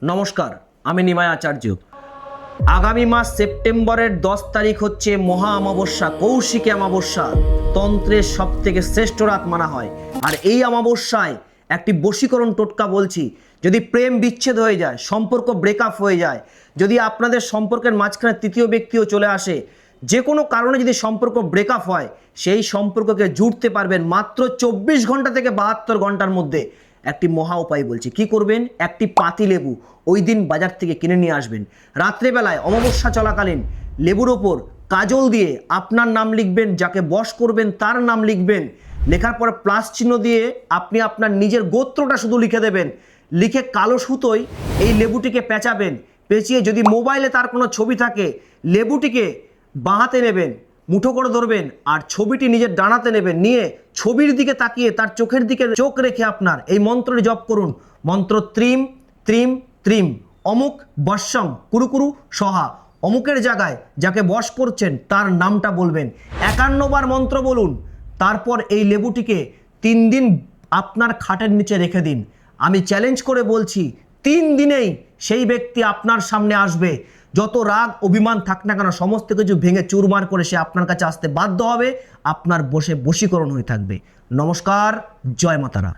নমস্কার, আমি নিমাই আচার্য। আগামী মাস সেপ্টেম্বরের 10 তারিখ হচ্ছে মহা অমাবস্যা, কৌশিকী অমাবস্যা। তন্ত্রের সব থেকে শ্রেষ্ঠ রাত মানা হয়। আর এই অমাবস্যায় একটি বশীকরণ টোটকা বলছি। যদি প্রেম বিচ্ছেদ হয়ে যায়, সম্পর্ক ব্রেকআপ হয়ে যায়, যদি আপনাদের সম্পর্কের মাঝখানে তৃতীয় ব্যক্তিও চলে আসে, যে কোনো কারণে যদি সম্পর্ক ব্রেকআপ হয়, সেই সম্পর্ককে জুড়তে পারবেন মাত্র 24 ঘন্টা থেকে 72 ঘন্টার মধ্যে। একটি মহা উপায় বলছি। কি করবেন? একটি পাতি লেবু ওই দিন বাজার থেকে কিনে নিয়ে আসবেন। রাত্রেবেলায় অমাবস্যা চলাকালীন লেবুর ওপর কাজল দিয়ে আপনার নাম লিখবেন, যাকে বশ করবেন তার নাম লিখবেন। লেখার পর প্লাস চিহ্ন দিয়ে আপনি আপনার নিজের গোত্রটা শুধু লিখে দেবেন। লিখে কালো সুতোয় এই লেবুটিকে পেঁচাবেন। পেঁচিয়ে যদি মোবাইলে তার কোনো ছবি থাকে, লেবুটিকে বাঁ হাতে নেবেন, মুঠো করে ধরবেন, আর ছবিটি নিজের ডানাতে নেবেন। নিয়ে ছবির দিকে তাকিয়ে তার চোখের দিকে চোখ রেখে আপনার এই মন্ত্রটি জপ করুন। মন্ত্র ত্রিম ত্রিম ত্রিম অমুক বশ্যম কুরুকুরু সহা। অমুকের জায়গায় যাকে বশ করছেন তার নামটা বলবেন। 51 বার মন্ত্র বলুন। তারপর এই লেবুটিকে 3 দিন আপনার খাটের নিচে রেখে দিন। আমি চ্যালেঞ্জ করে বলছি, 3 দিনেই সেই ব্যক্তি আপনার সামনে আসবে। যত রাগ অভিমান থাক না কেন, সমস্ত কিছু ভেঙে চুরমার করে সে আপনার কাছে আসতে বাধ্য হবে। আপনার বশীকরণ হয়ে থাকবে। নমস্কার, জয় মাতারা।